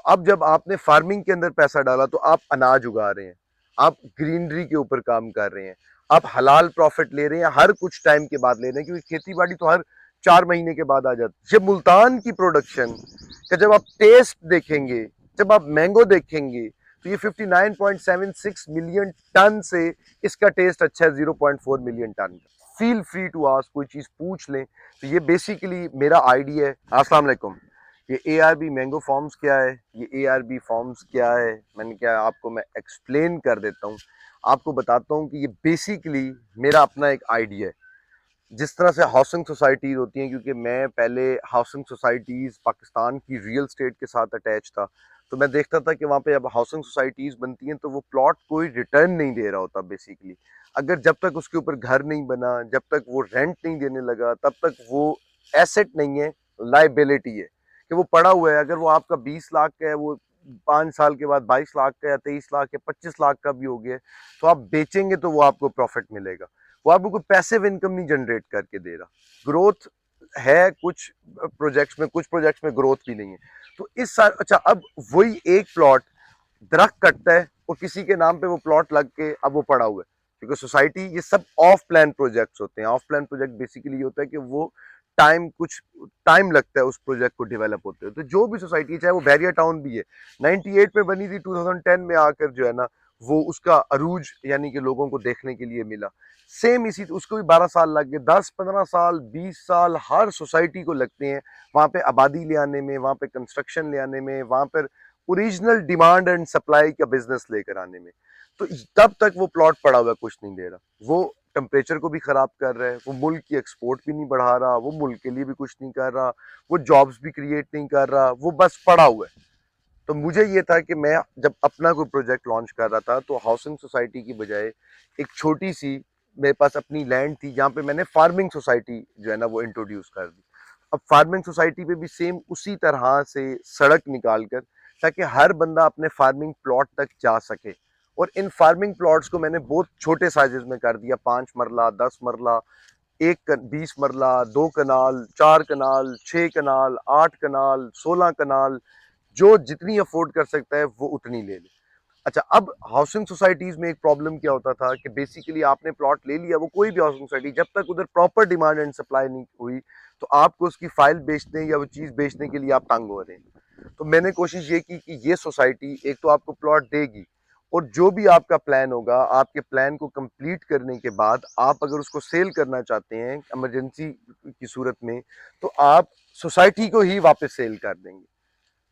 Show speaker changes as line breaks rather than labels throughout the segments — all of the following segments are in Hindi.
अब जब आपने फार्मिंग के अंदर पैसा डाला तो आप अनाज उगा रहे हैं, आप ग्रीनरी के ऊपर काम कर रहे हैं, आप हलाल प्रॉफिट ले रहे हैं, हर कुछ टाइम के बाद ले रहे हैं, क्योंकि खेती बाड़ी तो हर 4 महीने के बाद आ जाती है। जब मुल्तान की प्रोडक्शन का जब आप टेस्ट देखेंगे, जब आप मैंगो देखेंगे, तो ये 59.76 मिलियन टन से इसका टेस्ट अच्छा है 0.4 मिलियन टन का। फील फ्री टू आस्क, कोई चीज़ पूछ लें। तो ये बेसिकली मेरा आइडिया है। अस्सलाम वालेकुम। ये ARB मैंगो फॉर्म्स क्या है, ये ARB फॉर्म्स क्या है, मैंने क्या आपको मैं एक्सप्लेन कर देता हूँ। आपको बताता हूँ कि ये बेसिकली मेरा अपना एक आइडिया है। जिस तरह से हाउसिंग सोसाइटीज़ होती हैं, क्योंकि मैं पहले हाउसिंग सोसाइटीज़ पाकिस्तान की रियल स्टेट के साथ अटैच था, तो मैं देखता था कि वहाँ पे जब हाउसिंग सोसाइटीज़ बनती हैं तो वो प्लॉट कोई रिटर्न नहीं दे रहा होता बेसिकली। अगर जब तक उसके ऊपर घर नहीं बना, जब तक वो रेंट नहीं देने लगा, तब तक वो एसेट नहीं है, लाइबिलिटी है कि वो पड़ा हुआ है। अगर वो आपका 20 लाख का है, वो 5 साल के बाद 22 लाख का या 23 लाख या 25 लाख का भी हो गया, तो आप बेचेंगे तो वो आपको प्रॉफिट मिलेगा। वो आपको कोई पैसिव इनकम नहीं जनरेट करके दे रहा। ग्रोथ है कुछ प्रोजेक्ट्स में, कुछ प्रोजेक्ट्स में ग्रोथ भी नहीं है। तो इस साल अच्छा, अब वही एक प्लॉट दरख्त कटता है और किसी के नाम पे वो प्लॉट लग के अब वो पड़ा हुआ है, क्योंकि सोसाइटी, ये सब ऑफ प्लान प्रोजेक्ट्स होते हैं। ऑफ प्लान प्रोजेक्ट बेसिकली ये होता है कि वो कुछ टाइम लगता है उस प्रोजेक्ट को डेवलप होते हुए। तो जो भी सोसाइटी, चाहे वो बैरिया टाउन भी है, 98 में बनी थी, 2010 में आकर जो है ना वो उसका अरूज यानी कि लोगों को देखने के लिए मिला। सेम इसी, उसको भी 12 साल लग गए, 10-15 साल 20 साल हर सोसाइटी को लगते हैं वहाँ पे आबादी ले आने में, वहाँ पे कंस्ट्रक्शन ले आने में, वहाँ पर ओरिजिनल डिमांड एंड सप्लाई का बिजनेस लेकर आने में। तो तब तक वो प्लॉट पड़ा हुआ कुछ नहीं दे रहा, वो टेम्परेचर को भी खराब कर रहा है, वो मुल्क की एक्सपोर्ट भी नहीं बढ़ा रहा, वो मुल्क के लिए भी कुछ नहीं कर रहा, वो जॉब्स भी क्रिएट नहीं कर रहा, वो बस पड़ा हुआ है। तो मुझे ये था कि मैं जब अपना कोई प्रोजेक्ट लॉन्च कर रहा था तो हाउसिंग सोसाइटी की बजाय एक छोटी सी मेरे पास अपनी लैंड थी, जहाँ पे मैंने फार्मिंग सोसाइटी जो है ना वो इंट्रोड्यूस कर दी। अब फार्मिंग सोसाइटी पे भी सेम उसी तरह से सड़क निकाल कर, ताकि हर बंदा अपने फार्मिंग प्लॉट तक जा सके। और इन फार्मिंग प्लॉट्स को मैंने बहुत छोटे साइजेस में कर दिया, 5 मरला, 10 मरला, 20 मरला, 2 कनाल, 4 कनाल, 6 कनाल, 8 कनाल, 16 कनाल, जो जितनी अफोर्ड कर सकता है वो उतनी ले ले। अच्छा, अब हाउसिंग सोसाइटीज में एक प्रॉब्लम क्या होता था कि बेसिकली आपने प्लॉट ले लिया, वो कोई भी हाउसिंग सोसाइटी, जब तक उधर प्रॉपर डिमांड एंड सप्लाई नहीं हुई तो आपको उसकी फाइल बेचने या वो चीज़ बेचने के लिए आप तंग हो रहे हैं। तो मैंने कोशिश ये की कि ये सोसाइटी एक तो आपको प्लॉट देगी, और जो भी आपका प्लान होगा, आपके प्लान को कंप्लीट करने के बाद आप अगर उसको सेल करना चाहते हैं इमरजेंसी की सूरत में, तो आप सोसाइटी को ही वापस सेल कर देंगे।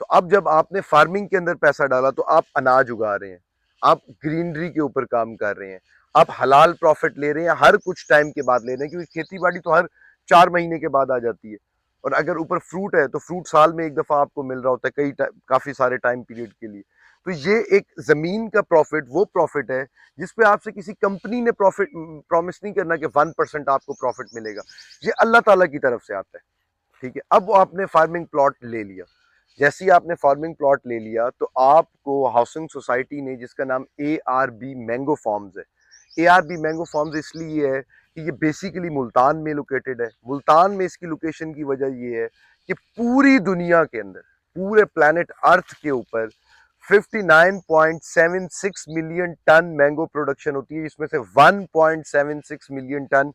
तो अब जब आपने फार्मिंग के अंदर पैसा डाला तो आप अनाज उगा रहे हैं, आप ग्रीनरी के ऊपर काम कर रहे हैं, आप हलाल प्रॉफिट ले रहे हैं, हर कुछ टाइम के बाद ले रहे हैं, क्योंकि खेती बाड़ी तो हर 4 महीने के बाद आ जाती है। और अगर ऊपर फ्रूट है तो फ्रूट साल में एक दफा आपको मिल रहा होता है, काफी सारे टाइम पीरियड के लिए। तो ये एक जमीन का प्रॉफिट, वो प्रॉफिट है जिसपे आपसे किसी कंपनी ने प्रॉफिट प्रॉमिस नहीं करना कि 1% आपको प्रॉफिट मिलेगा। ये अल्लाह ताला की तरफ से आता है। ठीक है, अब वो आपने फार्मिंग प्लॉट ले लिया। जैसे ही आपने फार्मिंग प्लॉट ले लिया तो आपको हाउसिंग सोसाइटी ने, जिसका नाम ARB मैंगो फार्म्स है, ARB मैंगो फार्म्स इसलिए है कि ये बेसिकली मुल्तान में लोकेटेड है। मुल्तान में इसकी लोकेशन की वजह ये है कि पूरी दुनिया के अंदर, पूरे प्लैनेट अर्थ के ऊपर 59.76 मिलियन टन मैंगो प्रोडक्शन होती है, जिसमें से 1.76 मिलियन टन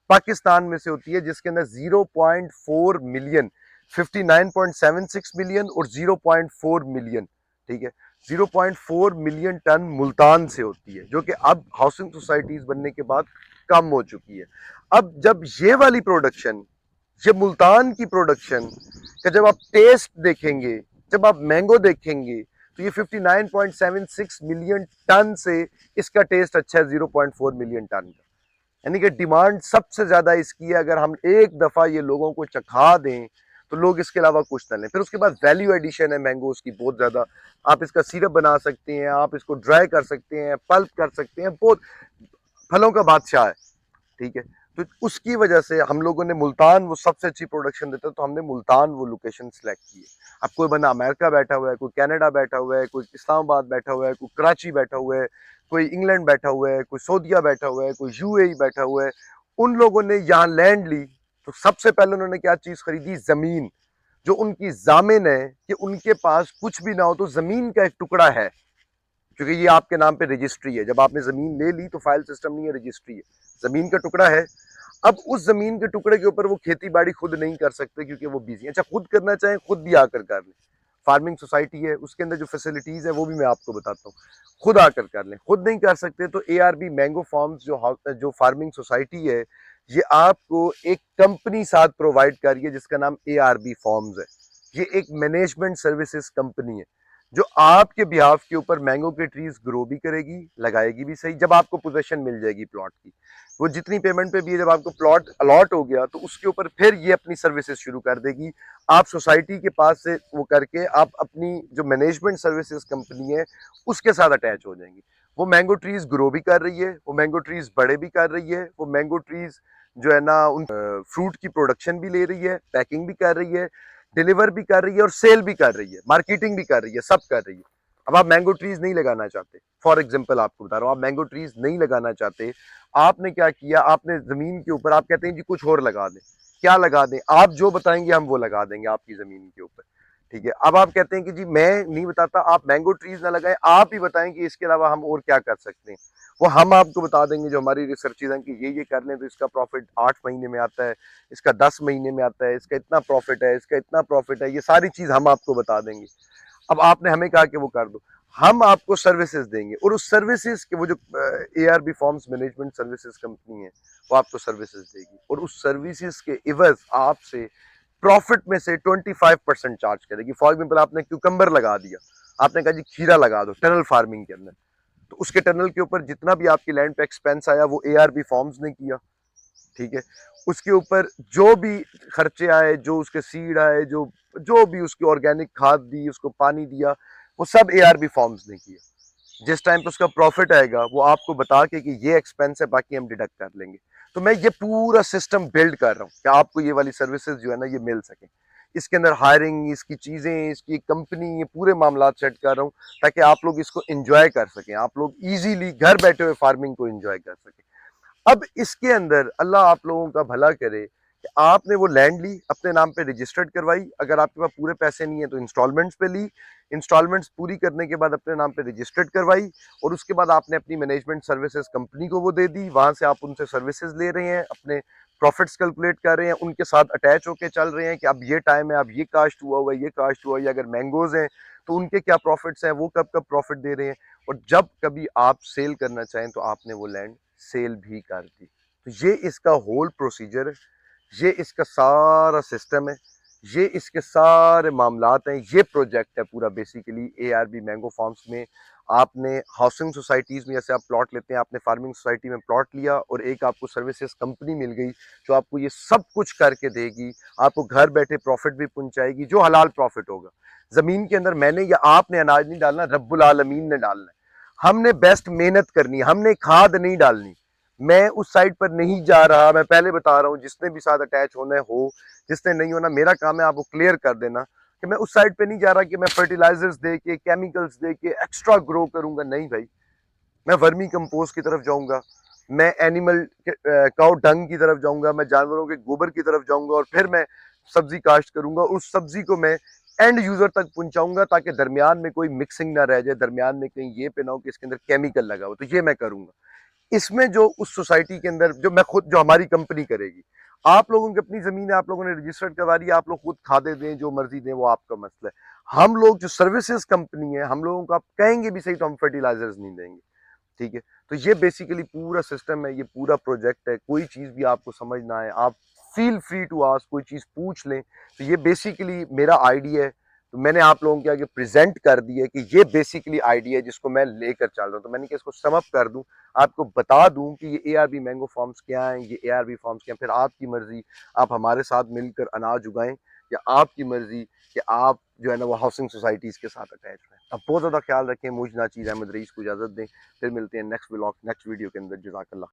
पाकिस्तान में से होती है, जिसके अंदर 0.4 मिलियन, 59.76 मिलियन और 0.4 मिलियन, ठीक है, 0.4 मिलियन टन मुल्तान से होती है, जो कि अब हाउसिंग सोसाइटीज बनने के बाद कम हो चुकी है। अब जब ये वाली प्रोडक्शन, ये मुल्तान की प्रोडक्शन का जब आप टेस्ट देखेंगे, जब आप मैंगो देखेंगे, तो ये 59.76 मिलियन टन से इसका टेस्ट अच्छा है 0.4 मिलियन टन का। यानी कि डिमांड सबसे ज्यादा इसकी है। अगर हम एक दफा ये लोगों को चखा दें तो लोग इसके अलावा कुछ ना लें। फिर उसके बाद वैल्यू एडिशन है मैंगोज की बहुत ज्यादा। आप इसका सिरप बना सकते हैं, आप इसको ड्राई कर सकते हैं, पल्प कर सकते हैं, बहुत फलों का बादशाह है। ठीक है, तो उसकी वजह से हम लोगों ने मुल्तान, वो सबसे अच्छी प्रोडक्शन देता है, तो हमने मुल्तान वो लोकेशन सेलेक्ट की है। अब कोई बंदा अमेरिका बैठा हुआ है, कोई कनाडा बैठा हुआ है, कोई इस्लामाबाद बैठा हुआ है, कोई कराची बैठा हुआ है, कोई इंग्लैंड बैठा हुआ है, कोई सऊदीया बैठा हुआ है, कोई UAE बैठा हुआ है। उन लोगों ने यहाँ लैंड ली तो सबसे पहले उन्होंने क्या चीज़ खरीदी? ज़मीन। जो उनकी जामिन है कि उनके पास कुछ भी ना हो तो ज़मीन का एक टुकड़ा है, क्योंकि ये आपके नाम पे रजिस्ट्री है। जब आपने ज़मीन ले ली तो फाइल सिस्टम नहीं है, रजिस्ट्री है, ज़मीन का टुकड़ा है। अब उस ज़मीन के टुकड़े के ऊपर वो खेती बाड़ी खुद नहीं कर सकते क्योंकि वो बिजी हैं। अच्छा, खुद करना चाहें खुद भी आकर कर लें, फार्मिंग सोसाइटी है, उसके अंदर जो फैसिलिटीज़ है वो भी मैं आपको बताता हूँ, खुद आकर कर लें। खुद नहीं कर सकते तो ARB मैंगो फार्म्स जो फार्मिंग सोसाइटी है, ये आपको एक कंपनी साथ प्रोवाइड कर रही है जिसका नाम ARB फार्म्स है। ये एक मैनेजमेंट सर्विसेज कंपनी है जो आपके बिहाफ के ऊपर मैंगो के ट्रीज ग्रो भी करेगी, लगाएगी भी सही। जब आपको पोजीशन मिल जाएगी प्लॉट की, वो जितनी पेमेंट पे भी है, जब आपको प्लॉट अलॉट हो गया तो उसके ऊपर फिर ये अपनी सर्विसेज शुरू कर देगी। आप सोसाइटी के पास से वो करके आप अपनी जो मैनेजमेंट सर्विसेज कंपनी है उसके साथ अटैच हो जाएंगी। वो मैंगो ट्रीज ग्रो भी कर रही है, वो मैंगो ट्रीज बड़े भी कर रही है, वो मैंगो ट्रीज जो है ना उन फ्रूट की प्रोडक्शन भी ले रही है, पैकिंग भी कर रही है, डिलीवर भी कर रही है और सेल भी कर रही है, मार्केटिंग भी कर रही है, सब कर रही है। अब आप मैंगो ट्रीज नहीं लगाना चाहते, फॉर एग्जाम्पल आपको बता रहा हूँ, आप मैंगो ट्रीज नहीं लगाना चाहते, आपने क्या किया, आपने जमीन के ऊपर आप कहते हैं जी कुछ और लगा दें, क्या लगा दें, आप जो बताएंगे हम वो लगा देंगे आपकी जमीन के ऊपर। ठीक है, अब आप कहते हैं कि जी मैं नहीं बताता, आप मैंगो ट्रीज ना लगाएं, आप ही बताएं कि इसके अलावा हम और क्या कर सकते हैं। वो हम आपको बता देंगे, जो हमारी रिसर्चेज हैं कि ये कर लें तो इसका प्रॉफिट 8 महीने में आता है, इसका 10 महीने में आता है, इसका इतना प्रॉफिट है, इसका इतना प्रॉफिट है, ये सारी चीज हम आपको बता देंगे। अब आपने हमें कहा कि वो कर दो, हम आपको सर्विसेज देंगे और उस सर्विसेज के वो जो ARB forms management services company है वो आपको सर्विसेज देगी और उस सर्विसेज के इवज आपसे प्रॉफिट में से 25% चार्ज करेगी। फॉर एग्जाम्पल आपने क्यूकम्बर लगा दिया, आपने कहा जी खीरा लगा दो टनल फार्मिंग के अंदर, तो उसके टनल के ऊपर जितना भी आपकी लैंड पे एक्सपेंस आया वो ARB फॉर्म्स ने किया। ठीक है, उसके ऊपर जो भी खर्चे आए, जो उसके सीड आए, जो जो भी उसकी ऑर्गेनिक खाद दी, उसको पानी दिया, वो सब ARB फॉर्म्स ने किया। जिस टाइम पे उसका प्रॉफिट आएगा वो आपको बता के कि ये एक्सपेंस है, बाकी हम डिडक्ट कर लेंगे। तो मैं ये पूरा सिस्टम बिल्ड कर रहा हूँ कि आपको ये वाली सर्विसेज जो है ना ये मिल सके। इसके अंदर हायरिंग, इसकी चीज़ें, इसकी कंपनी, ये पूरे मामला सेट कर रहा हूँ ताकि आप लोग इसको एंजॉय कर सकें, आप लोग इजीली घर बैठे हुए फार्मिंग को एंजॉय कर सकें। अब इसके अंदर अल्लाह आप लोगों का भला करे कि आपने वो लैंड ली, अपने नाम पे रजिस्टर्ड करवाई, अगर आपके पास पूरे पैसे नहीं है तो इंस्टॉलमेंट्स पे ली, इंस्टॉलमेंट्स पूरी करने के बाद अपने नाम पे रजिस्टर्ड करवाई और उसके बाद आपने अपनी मैनेजमेंट सर्विसेज कंपनी को वो दे दी, वहाँ से आप उनसे सर्विसेज ले रहे हैं, अपने प्रॉफिट्स कैलकुलेट कर रहे हैं, उनके साथ अटैच होकर चल रहे हैं कि अब ये टाइम है, अब ये काश्त हुआ हुआ है, ये काश्त हुआ है, अगर मैंगोज हैं तो उनके क्या प्रॉफिट्स हैं, वो कब कब प्रॉफिट दे रहे हैं, और जब कभी आप सेल करना चाहें तो आपने वो लैंड सेल भी कर दी। तो ये इसका होल प्रोसीजर है, ये इसका सारा सिस्टम है, ये इसके सारे मामलात हैं, ये प्रोजेक्ट है पूरा बेसिकली ARB मैंगो फार्म्स में। आपने हाउसिंग सोसाइटीज़ में जैसे आप प्लॉट लेते हैं, आपने फार्मिंग सोसाइटी में प्लॉट लिया और एक आपको सर्विसेज कंपनी मिल गई जो आपको ये सब कुछ करके देगी, आपको घर बैठे प्रॉफिट भी पहुंचाएगी जो हलाल प्रॉफिट होगा। ज़मीन के अंदर मैंने या आपने अनाज नहीं डालना, रब्बुल आलमीन ने डालना है। हमने बेस्ट मेहनत करनी है, हमने खाद नहीं डालनी। मैं उस साइड पर नहीं जा रहा, मैं पहले बता रहा हूँ, जिसने भी साथ अटैच होना हो, जिसने नहीं होना, मेरा काम है आपको क्लियर कर देना कि मैं उस साइड पे नहीं जा रहा कि मैं फर्टिलाइजर्स दे के, केमिकल्स दे के एक्स्ट्रा ग्रो करूंगा। नहीं भाई, मैं वर्मी कंपोस्ट की तरफ जाऊंगा, मैं एनिमल काउ डंग की तरफ जाऊंगा, मैं जानवरों के गोबर की तरफ जाऊंगा और फिर मैं सब्जी काश्त करूंगा। उस सब्जी को मैं एंड यूजर तक पहुंचाऊंगा ताकि दरमियान में कोई मिक्सिंग ना रह जाए, दरमियान में कहीं ये पे ना हो कि इसके अंदर केमिकल लगा हो, तो ये मैं करूंगा। इसमें जो उस सोसाइटी के अंदर जो मैं खुद, जो हमारी कंपनी करेगी, आप लोगों की अपनी जमीन है, आप लोगों ने रजिस्टर्ड करवा दी, आप लोग खुद खादे दें जो मर्जी दें, वो आपका मसला है। हम लोग जो सर्विसेज कंपनी है, हम लोगों को आप कहेंगे भी सही तो हम फर्टिलाइजर्स नहीं देंगे। ठीक है, तो ये बेसिकली पूरा सिस्टम है, ये पूरा प्रोजेक्ट है। कोई चीज़ भी आपको समझ ना आए, आप फील फ्री टू आस्क, कोई चीज़ पूछ लें। तो ये बेसिकली मेरा आइडिया है, तो मैंने आप लोगों के आगे प्रेजेंट कर दिया कि ये बेसिकली आइडिया है जिसको मैं लेकर चल रहा हूँ। तो मैंने कहा इसको सम अप कर दूं, आपको बता दूं कि ये ARB मैंगो फार्म्स क्या हैं, ये ARB फार्म्स क्या हैं। फिर आपकी मर्जी, आप हमारे साथ मिलकर अनाज उगाएं, या आपकी मर्जी कि आप जो है ना वो हाउसिंग सोसाइटीज़ के साथ अटैच रहें। अब बहुत ज़्यादा ख्याल रखें। मुझ नाचीज़ अहमद रईस को इजाज़त दें, फिर मिलते हैं नेक्स्ट व्लॉग, नेक्स्ट वीडियो के अंदर। जज़ाकल्लाह।